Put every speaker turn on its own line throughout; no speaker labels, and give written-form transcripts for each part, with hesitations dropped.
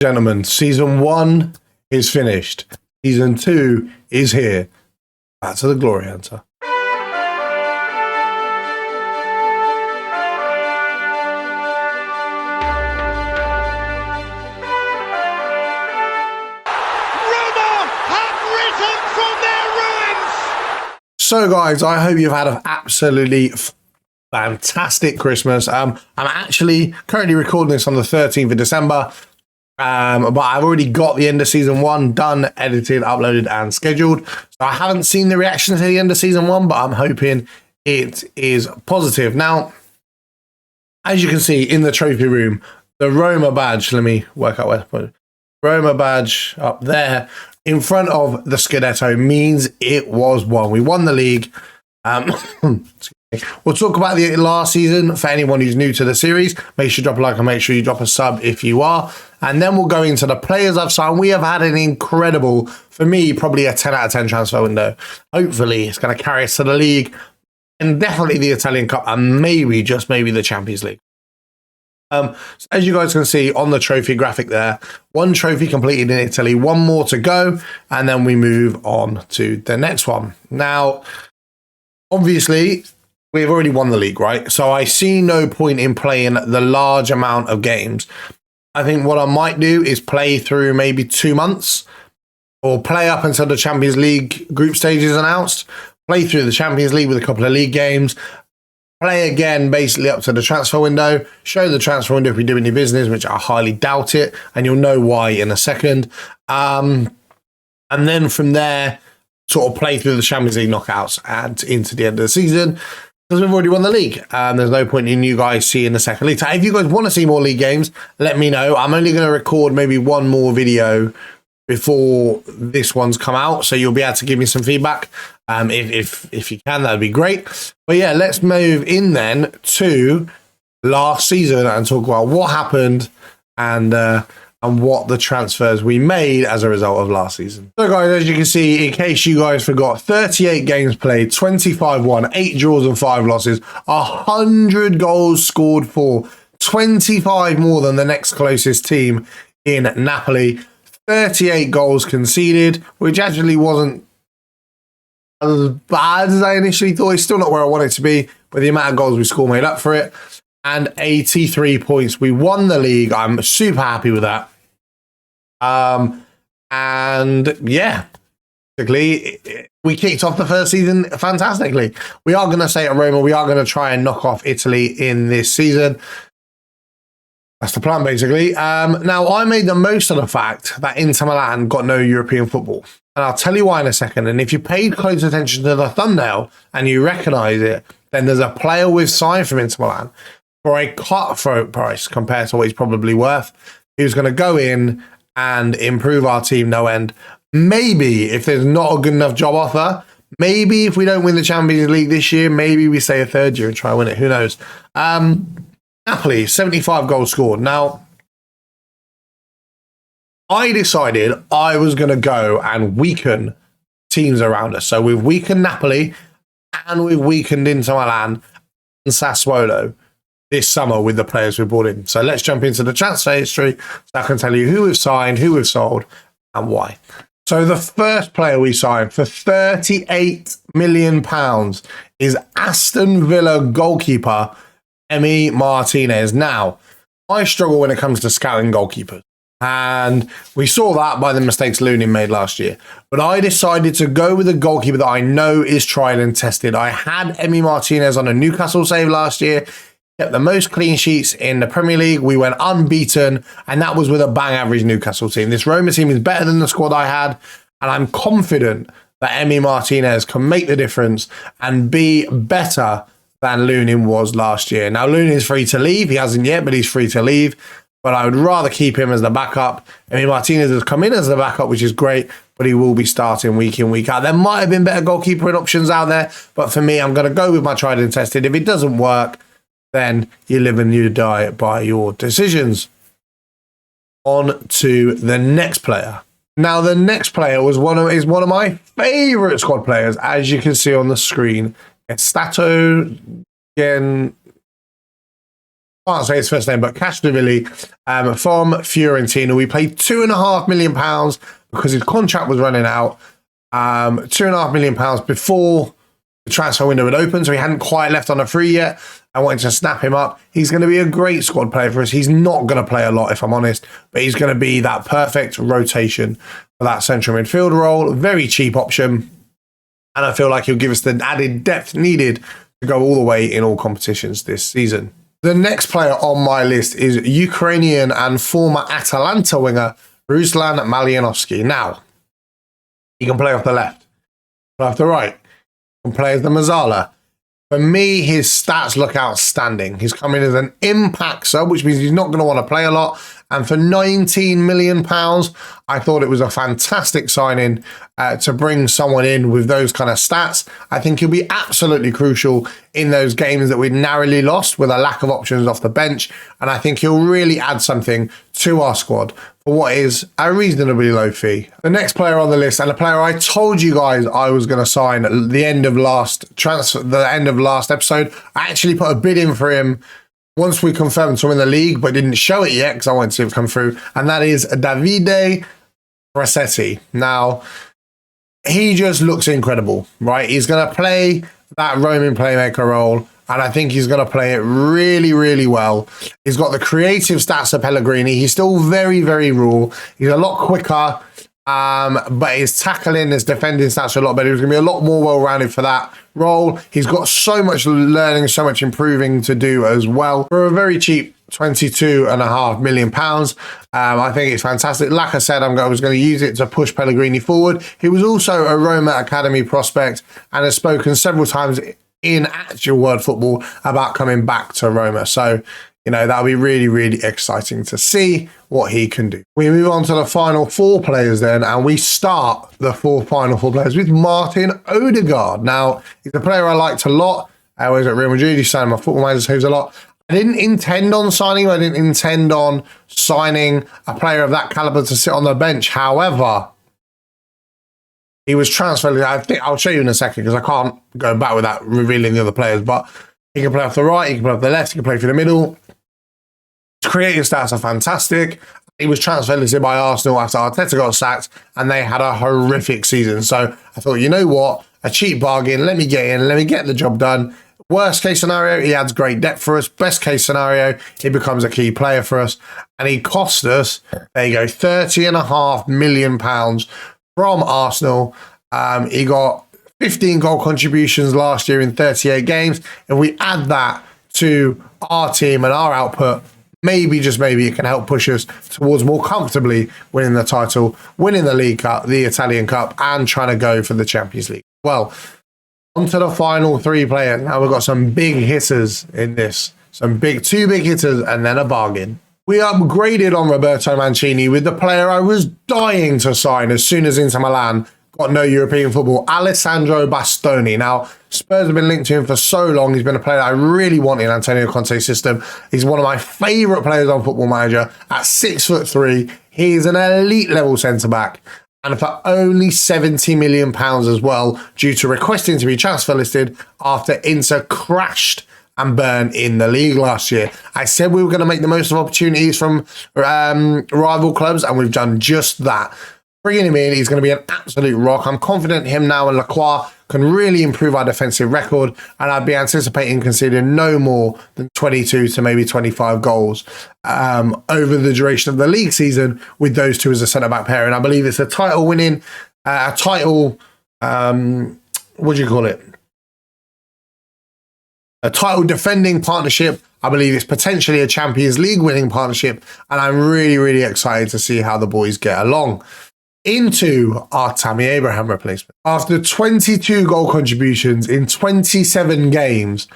Gentlemen, season 1 is finished. Season 2 is here. Back to the Glory Hunter.
Roma have risen from their ruins.
So guys, I hope you've had an absolutely fantastic Christmas. I'm actually currently recording this on the 13th of December. But I've already got the end of season 1 done, edited, uploaded, and scheduled. So I haven't seen the reaction to the end of season 1, but I'm hoping it is positive. Now, as you can see in the trophy room, the Roma badge, let me work out where to put it. Roma badge up there in front of the Scudetto means it was won. We won the league. We'll talk about the last season for anyone who's new to the series. Make sure you drop a like and make sure you drop a sub if you are. And then we'll go into the players I've signed. We have had an incredible, for me, probably a 10 out of 10 transfer window. Hopefully, it's going to carry us to the league and definitely the Italian Cup and maybe, just maybe, the Champions League. So as you guys can see on the trophy graphic there, 1 trophy completed in Italy, 1 more to go, and then we move on to the next one. Now, obviously, we've already won the league, right? So I see no point in playing the large amount of games. I think what I might do is play through maybe 2 months or play up until the Champions League group stage is announced, play through the Champions League with a couple of league games, play again basically up to the transfer window, show the transfer window if we do any business, which I highly doubt it, and you'll know why in a second. And then from there, sort of play through the Champions League knockouts and into the end of the season. Because we've already won the league. There's no point in you guys seeing the second league. So if you guys want to see more league games, let me know. I'm only going to record maybe 1 more video before this one's come out. So you'll be able to give me some feedback. If you can, that'd be great. But yeah, let's move in then to last season and talk about what happened and what the transfers we made as a result of last season. So guys, as you can see, in case you guys forgot, 38 games played, 25 won, 8 draws and 5 losses, 100 goals scored for, 25 more than the next closest team in Napoli, 38 goals conceded, which actually wasn't as bad as I initially thought. It's still not where I want it to be, but the amount of goals we scored made up for it. And 83 points. We won the league. I'm super happy with that. And yeah, basically, we kicked off the first season fantastically. We are going to stay at Roma. We are going to try and knock off Italy in this season. That's the plan, basically. Now, I made the most of the fact that Inter Milan got no European football. And I'll tell you why in a second. And if you paid close attention to the thumbnail and you recognise it, then there's a player we've signed from Inter Milan for a cutthroat price compared to what he's probably worth. Who's going to go in and improve our team no end. Maybe if there's not a good enough job offer, maybe if we don't win the Champions League this year, maybe we stay a third year and try and win it. Who knows? Napoli, 75 goals scored. Now, I decided I was going to go and weaken teams around us. So we've weakened Napoli and we've weakened Inter Milan and Sassuolo this summer with the players we brought in. So let's jump into the transfer history so I can tell you who we've signed, who we've sold, and why. So the first player we signed for £38 million is Aston Villa goalkeeper Emi Martinez. Now, I struggle when it comes to scouting goalkeepers. And we saw that by the mistakes Lunin made last year. But I decided to go with a goalkeeper that I know is tried and tested. I had Emi Martinez on a Newcastle save last year. Kept the most clean sheets in the Premier League. We went unbeaten, and that was with a bang average Newcastle team. This Roma team is better than the squad I had, and I'm confident that Emi Martinez can make the difference and be better than Lunin was last year. Now, Lunin is free to leave. He hasn't yet, but he's free to leave. But I would rather keep him as the backup. Emi Martinez has come in as the backup, which is great, but he will be starting week in, week out. There might have been better goalkeeper options out there, but for me, I'm going to go with my tried and tested. If it doesn't work, then you live and you die by your decisions. On to the next player. Now, the next player is one of my favourite squad players, as you can see on the screen. It's Stato can't say his first name, but Castrovilli from Fiorentina. We paid £2.5 million because his contract was running out. £2.5 million before the transfer window had opened, so he hadn't quite left on a free yet. I wanted to snap him up. He's going to be a great squad player for us. He's not going to play a lot, if I'm honest, but he's going to be that perfect rotation for that central midfield role. Very cheap option, and I feel like he'll give us the added depth needed to go all the way in all competitions this season. The next player on my list is Ukrainian and former Atalanta winger Ruslan Malyanovsky. Now, he can play off the left, play off the right, he can play as the Mazzala. For me, his stats look outstanding. He's coming as an impact sub, which means he's not going to want to play a lot. And for £19 million, I thought it was a fantastic signing to bring someone in with those kind of stats. I think he'll be absolutely crucial in those games that we narrowly lost with a lack of options off the bench. And I think he'll really add something to our squad for what is a reasonably low fee. The next player on the list, and a player I told you guys I was going to sign at the end of last episode, I actually put a bid in for him once we confirmed to win the league, but didn't show it yet because I wanted to see it come through, and that is Davide Rossetti. Now, he just looks incredible, right? He's going to play that roaming playmaker role, and I think he's going to play it really, really well. He's got the creative stats of Pellegrini. He's still very, very raw. He's a lot quicker, but his tackling, his defending stats are a lot better. He's going to be a lot more well-rounded for that role. He's got so much learning, so much improving to do as well. For a very cheap £22.5 million, I think it's fantastic. Like I said, I was going to use it to push Pellegrini forward. He was also a Roma Academy prospect and has spoken several times in actual world football about coming back to Roma. So, you know, that'll be really, really exciting to see what he can do. We move on to the final four players then, and we start the final four players with Martin Odegaard. Now, he's a player I liked a lot. I was at Real Madrid. He signed my Football Manager, so he was a lot. I didn't intend on signing him. I didn't intend on signing a player of that caliber to sit on the bench. However, he was transferred. I think I'll show you in a second because I can't go back without revealing the other players, but he can play off the right, he can play off the left, he can play through the middle. His creative stats are fantastic. He was transferred by Arsenal after Arteta got sacked, and they had a horrific season. So I thought, you know what? A cheap bargain. Let me get in. Let me get the job done. Worst case scenario, he adds great depth for us. Best case scenario, he becomes a key player for us. And he cost us, there you go, £30.5 million from Arsenal. He got 15 goal contributions last year in 38 games. If we add that to our team and our output, maybe, just maybe, it can help push us towards more comfortably winning the title, winning the League Cup, the Italian Cup, and trying to go for the Champions League. Well, on to the final three players. Now we've got some big hitters in this. Two big hitters and then a bargain. We upgraded on Roberto Mancini with the player I was dying to sign as soon as Inter Milan got no European football, Alessandro Bastoni. Now, Spurs have been linked to him for so long. He's been a player I really want in Antonio Conte's system. He's one of my favourite players on Football Manager. At 6'3", he's an elite level centre-back. And for only £70 million as well, due to requesting to be transfer listed after Inter crashed and burned in the league last year. I said we were going to make the most of opportunities from rival clubs, and we've done just that. Bringing him in, he's going to be an absolute rock. I'm confident him now and Lacroix can really improve our defensive record, and I'd be anticipating conceding no more than 22 to maybe 25 goals over the duration of the league season with those two as a centre-back pair. And I believe it's a title-winning, what do you call it? A title-defending partnership. I believe it's potentially a Champions League winning partnership, and I'm really, really excited to see how the boys get along. Into our Tammy Abraham replacement. After 22 goal contributions in 27 games,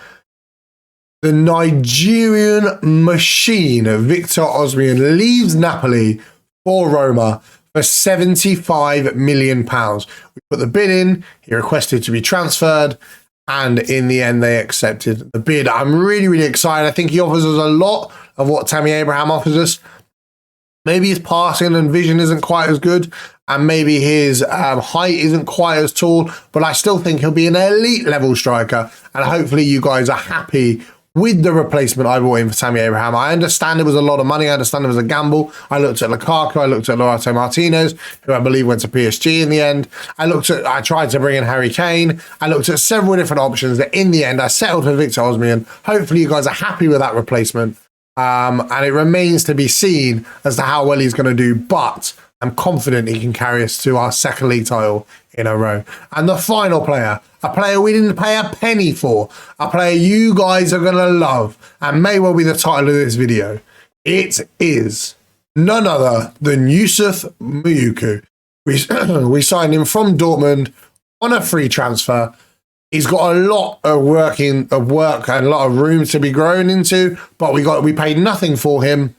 the Nigerian machine, Victor Osimhen, leaves Napoli for Roma for £75 million. We put the bid in, he requested to be transferred, and in the end, they accepted the bid. I'm really, really excited. I think he offers us a lot of what Tammy Abraham offers us. Maybe his passing and vision isn't quite as good, and maybe his height isn't quite as tall, but I still think he'll be an elite level striker, and hopefully you guys are happy with the replacement I brought in for Tammy Abraham. I understand it was a lot of money. I understand it was a gamble. I looked at Lukaku. I looked at Lautaro Martinez, who I believe went to PSG in the end. I tried to bring in Harry Kane. I looked at several different options that in the end I settled for Victor Osimhen. Hopefully you guys are happy with that replacement. And it remains to be seen as to how well he's going to do. But I'm confident he can carry us to our second league title in a row. And the final player, a player we didn't pay a penny for, a player you guys are going to love, and may well be the title of this video. It is none other than Youssef Moukoko. We signed him from Dortmund on a free transfer. He's got a lot of work and a lot of room to be grown into, but we paid nothing for him.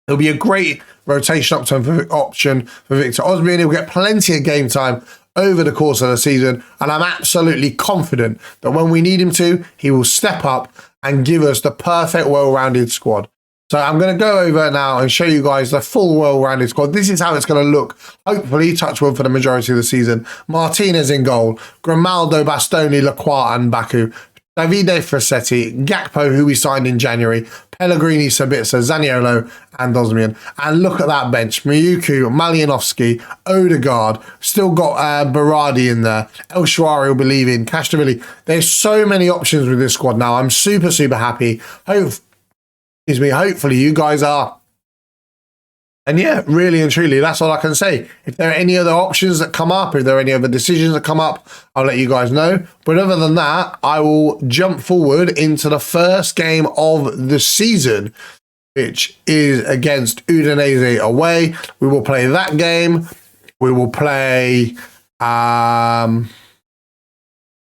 It'll be a great rotation option for Victor Osimhen. He'll get plenty of game time over the course of the season, and I'm absolutely confident that when we need him to, he will step up and give us the perfect well-rounded squad. So I'm going to go over now and show you guys the full well-rounded squad. This is how it's going to look, hopefully, touch wood, for the majority of the season. Martinez in goal, Grimaldo, Bastoni, Lacroix and Baku, Davide Frassetti, Gakpo, who we signed in January, Pellegrini, Sabitzer, Zaniolo, and Osimhen. And look at that bench. Moukoko, Malinovsky, Odegaard, still got Berardi in there, El Shaarawy will be leaving, Castrovilli. There's so many options with this squad now. I'm super, super happy. Hopefully you guys are. And yeah, really and truly, that's all I can say. If there are any other options that come up, if there are any other decisions that come up, I'll let you guys know. But other than that, I will jump forward into the first game of the season, which is against Udinese away. We will play that game. We will play...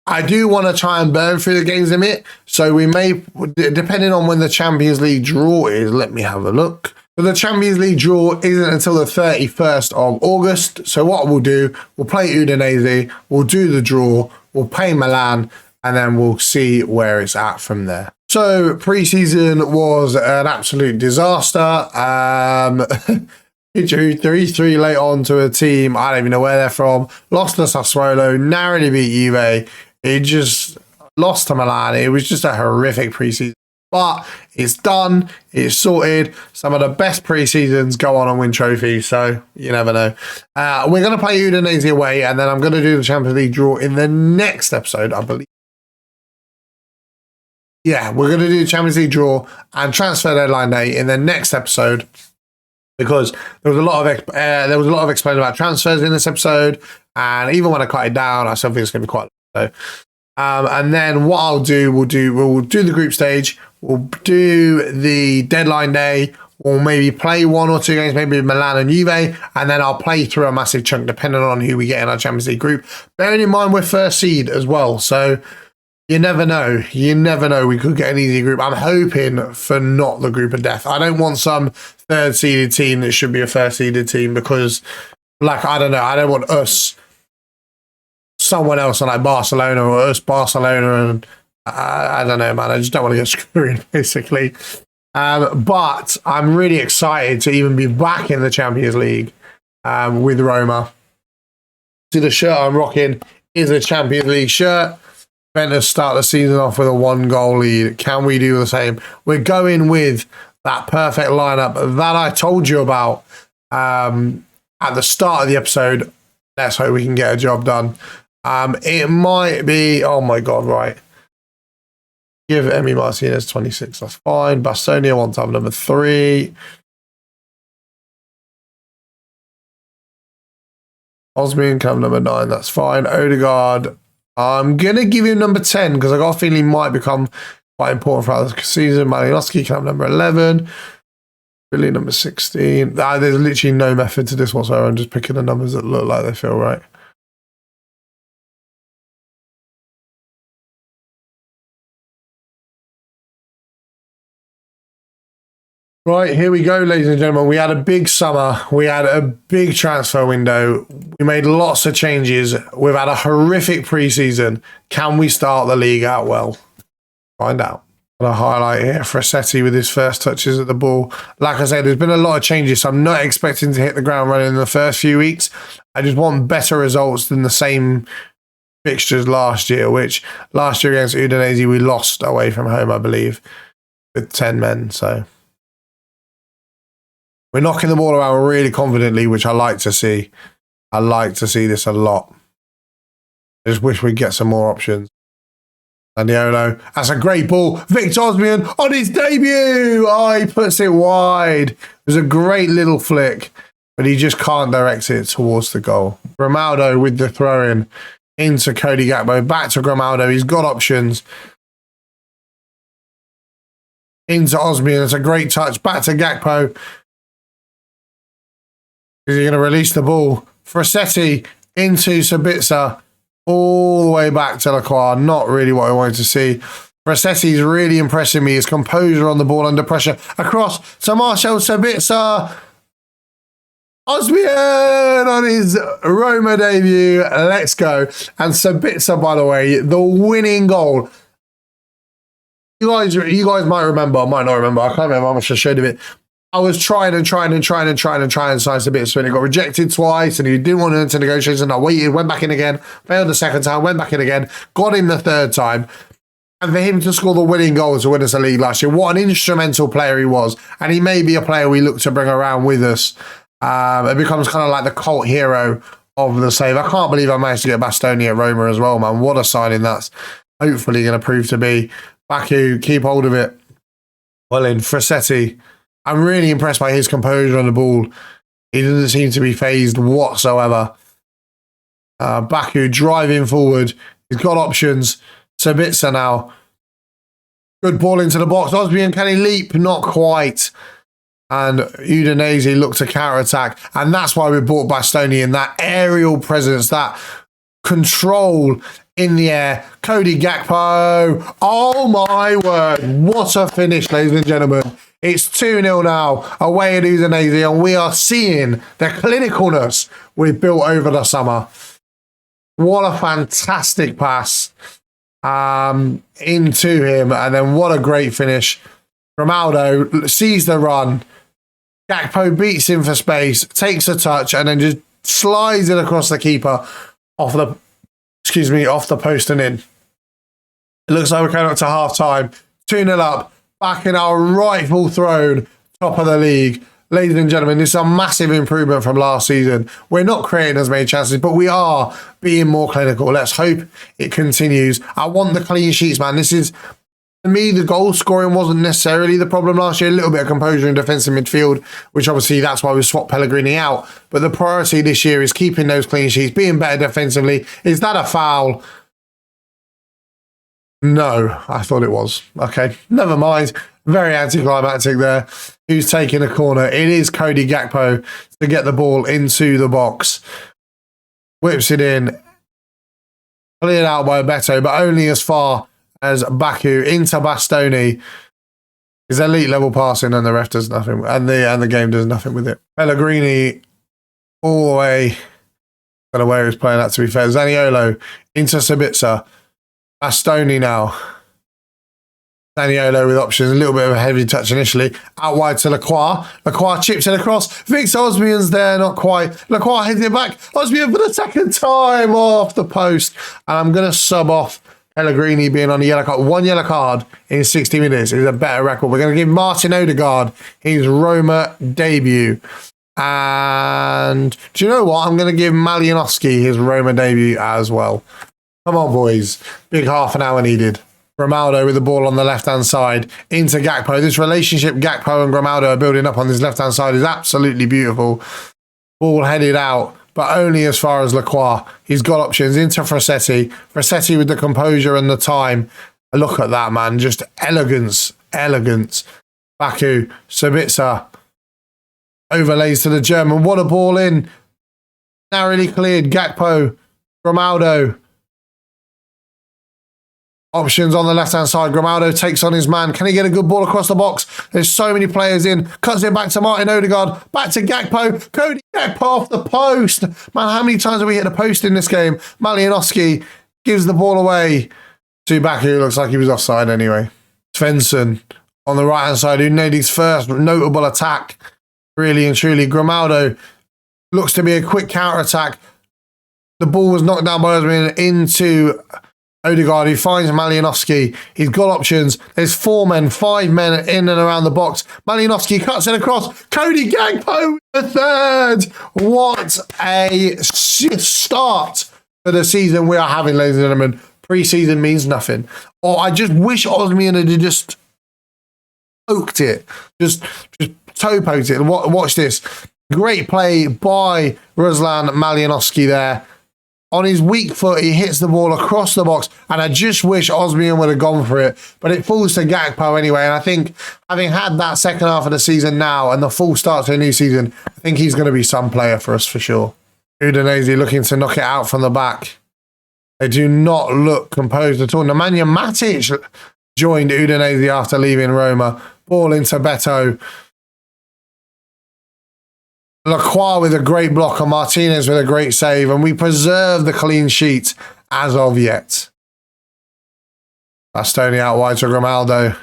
I do want to try and burn through the games limit. So we may, depending on when the Champions League draw is, let me have a look. So the Champions League draw isn't until the 31st of August. So what we'll do, we'll play Udinese, we'll do the draw, we'll play Milan, and then we'll see where it's at from there. So pre-season was an absolute disaster. 3-3 late on to a team, I don't even know where they're from. Lost to Sassuolo, narrowly beat Juve. It just lost to Milan. It was just a horrific pre-season. But it's done. It's sorted. Some of the best pre-seasons go on and win trophies, so you never know. We're going to play Udinese away, and then I'm going to do the Champions League draw in the next episode, I believe. Yeah, we're going to do the Champions League draw and transfer deadline day in the next episode, because there was a lot of explaining about transfers in this episode, and even when I cut it down, I still think it's going to be quite low. And then what I'll do, we'll do the group stage, we'll do the deadline day, we'll maybe play one or two games, maybe Milan and Juve, and then I'll play through a massive chunk depending on who we get in our Champions League group. Bearing in mind we're first seed as well, so you never know. You never know. We could get an easy group. I'm hoping for not the group of death. I don't want some third seeded team that should be a first seeded team, because, like, I don't know. I don't want us, someone else, like Barcelona, or us, Barcelona, and I don't know, man. I just don't want to get screwed, basically. But I'm really excited to even be back in the Champions League with Roma. See, the shirt I'm rocking is a Champions League shirt. Juventus start the season off with a 1-goal lead. Can we do the same? We're going with that perfect lineup that I told you about at the start of the episode. Let's hope we can get a job done. It might be, oh my God, right. Give Emi Martinez 26, that's fine. Bastoni, I want to have number 3. Osimhen, come number 9, that's fine. Odegaard, I'm going to give him number 10 because I got a feeling he might become quite important for the season. Malinovsky can have number 11. Really, number 16. There's literally no method to this whatsoever. I'm just picking the numbers that look like they feel right. Right, here we go, ladies and gentlemen. We had a big summer. We had a big transfer window. We made lots of changes. We've had a horrific preseason. Can we start the league out well? Find out. Got a highlight here. Frassetti with his first touches at the ball. Like I said, there's been a lot of changes, so I'm not expecting to hit the ground running in the first few weeks. I just want better results than the same fixtures last year, which last year against Udinese we lost away from home, I believe, with 10 men. So we're knocking the ball around really confidently, which I like to see. I like to see this a lot. I just wish we'd get some more options. Zaniolo, that's a great ball. Victor Osimhen on his debut. Oh, he puts it wide. It was a great little flick, but he just can't direct it towards the goal. Ronaldo with the throw-in into Cody Gakpo. Back to Grimaldo. He's got options. Into Osimhen. It's a great touch. Back to Gakpo. Is he going to release the ball? Frassetti into Sabitzer. All the way back to Lacroix. Not really what I wanted to see. Frassetti's really impressing me. His composure on the ball under pressure. Across to Marcel Sabitzer. Osimhen on his Roma debut. Let's go. And Sabitzer, by the way, the winning goal. You guys might remember, might not remember. I can't remember how much I showed of it. I was trying and sign Sabitzer, and it got rejected twice, and he didn't want to enter negotiations. And I waited, went back in again, failed the second time, went back in again, got him the third time. And for him to score the winning goal to win us a league last year, what an instrumental player he was. And he may be a player we look to bring around with us. It becomes kind of like the cult hero of the save. I can't believe I managed to get Bastoni at Roma as well, man. What a signing that's hopefully going to prove to be. Baku, keep hold of it. Well in, Frassetti. I'm really impressed by his composure on the ball. He doesn't seem to be phased whatsoever. Baku driving forward. He's got options. Sabitzer now. Good ball into the box. Osimhen, can he leap? Not quite. And Udinese look to counter-attack. And that's why we brought Bastoni in. That aerial presence, that control in the air. Cody Gakpo. Oh my word. What a finish, ladies and gentlemen. It's 2-0 now, away at Udinese, and we are seeing the clinicalness we've built over the summer. What a fantastic pass into him, and then what a great finish. Ronaldo sees the run. Gakpo beats him for space, takes a touch, and then just slides it across the keeper off the post and in. It looks like we're coming up to half-time. 2-0 up. Back in our rightful throne, top of the league. Ladies and gentlemen, this is a massive improvement from last season. We're not creating as many chances, but we are being more clinical. Let's hope it continues. I want the clean sheets, man. This is, for me, the goal scoring wasn't necessarily the problem last year. A little bit of composure in defensive midfield, which obviously that's why we swapped Pellegrini out. But the priority this year is keeping those clean sheets, being better defensively. Is that a foul? No, I thought it was. Okay, never mind. Very anticlimactic there. Who's taking a corner? It is Cody Gakpo to get the ball into the box. Whips it in. Cleared out by Beto, but only as far as Baku into Bastoni. His elite level passing, and the ref does nothing, and the game does nothing with it. Pellegrini all the way. Don't know where he was playing that, to be fair. Zaniolo into Sabitzer. Bastoni now. Zaniolo with options. A little bit of a heavy touch initially. Out wide to Lacroix. Lacroix chips it across. Victor Osimhen's there, not quite. Lacroix heads it back. Osimhen for the second time off the post. And I'm going to sub off Pellegrini being on the yellow card. 1 yellow card in 60 minutes is a better record. We're going to give Martin Odegaard his Roma debut. And do you know what? I'm going to give Malinowski his Roma debut as well. Come on, boys. Big half an hour needed. Grimaldo with the ball on the left-hand side into Gakpo. This relationship Gakpo and Grimaldo are building up on this left-hand side is absolutely beautiful. Ball headed out, but only as far as Lacroix. He's got options into Frassetti. Frassetti with the composure and the time. Look at that, man. Just elegance. Elegance. Baku. Sabitzer. Overlays to the German. What a ball in. Narrowly cleared. Gakpo. Grimaldo. Options on the left-hand side. Grimaldo takes on his man. Can he get a good ball across the box? There's so many players in. Cuts it back to Martin Odegaard. Back to Gakpo. Cody Gakpo off the post. Man, how many times have we hit the post in this game? Malinowski gives the ball away to Baku. Looks like he was offside anyway. Svensson on the right-hand side, who made his first notable attack. Really and truly. Grimaldo looks to be a quick counter-attack. The ball was knocked down by Osman into Odegaard, who finds Malinowski. He's got options. There's 4 men, 5 men in and around the box. Malinowski cuts it across. Cody Gakpo, the third. What a start for the season we are having, ladies and gentlemen. Pre-season means nothing. Or I just wish Osman had just poked it. Just toe poked it. Watch this. Great play by Ruslan Malinowski there. On his weak foot, he hits the ball across the box, and I just wish Osman would have gone for it, but it falls to Gakpo anyway, and I think having had that second half of the season now and the full start to a new season, I think he's going to be some player for us for sure. Udinese looking to knock it out from the back. They do not look composed at all. Nemanja Matic joined Udinese after leaving Roma. Ball into Beto. Lacroix with a great block and Martinez with a great save, and we preserve the clean sheet as of yet. Bastoni out wide to Grimaldo. I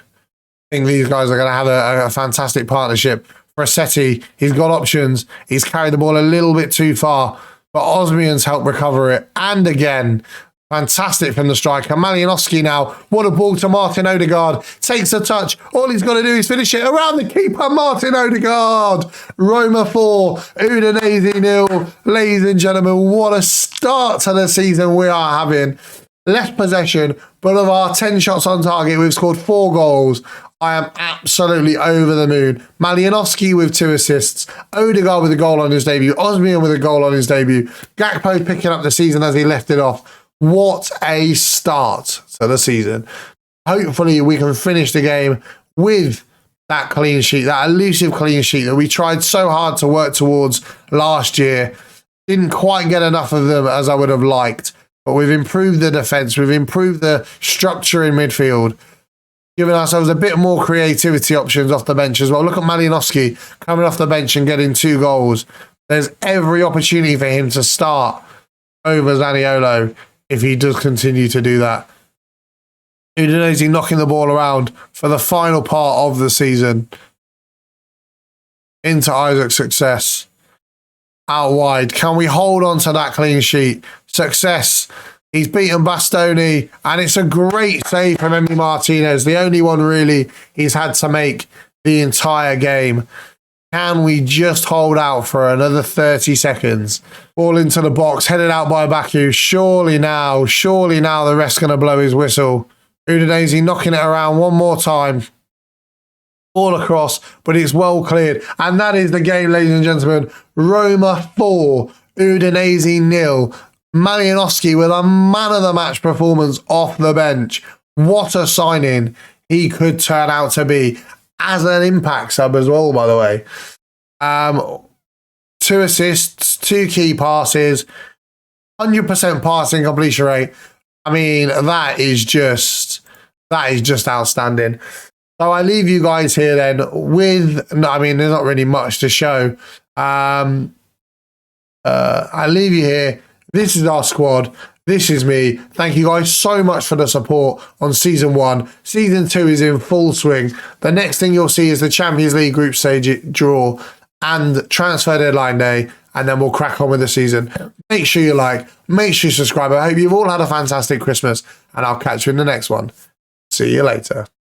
think these guys are going to have a fantastic partnership. Rossetti, he's got options. He's carried the ball a little bit too far, but Osmian's helped recover it. And again, fantastic from the striker. Malinowski now. What a ball to Martin Odegaard. Takes a touch. All he's got to do is finish it around the keeper, Martin Odegaard. Roma 4, Udinese 0. Ladies and gentlemen, what a start to the season we are having. Less possession, but of our 10 shots on target, we've scored 4 goals. I am absolutely over the moon. Malinowski with 2 assists. Odegaard with a goal on his debut. Osmian with a goal on his debut. Gakpo picking up the season as he left it off. What a start to the season. Hopefully we can finish the game with that clean sheet, that elusive clean sheet that we tried so hard to work towards last year. Didn't quite get enough of them as I would have liked, but we've improved the defence, we've improved the structure in midfield, giving ourselves a bit more creativity options off the bench as well. Look at Malinowski coming off the bench and getting 2 goals. There's every opportunity for him to start over Zaniolo if he does continue to do that. Udinese knocking the ball around for the final part of the season. Into Isaac's success. Out wide. Can we hold on to that clean sheet? Success. He's beaten Bastoni, and it's a great save from Emi Martinez. The only one really he's had to make the entire game. Can we just hold out for another 30 seconds? Ball into the box, headed out by Baku. Surely now the ref's going to blow his whistle. Udinese knocking it around one more time. Ball across, but it's well cleared. And that is the game, ladies and gentlemen. Roma 4, Udinese 0. Malinowski with a man-of-the-match performance off the bench. What a signing he could turn out to be. As an impact sub as well, by the way. 2 assists, 2 key passes, 100% passing completion rate. I mean, that is just outstanding. So I leave you guys here then with, I mean, there's not really much to show. I leave you here. This is our squad. This is me. Thank you guys so much for the support on Season 1. Season 2 is in full swing. The next thing you'll see is the Champions League group stage draw and transfer deadline day, and then we'll crack on with the season. Make sure you like, make sure you subscribe. I hope you've all had a fantastic Christmas, and I'll catch you in the next one. See you later.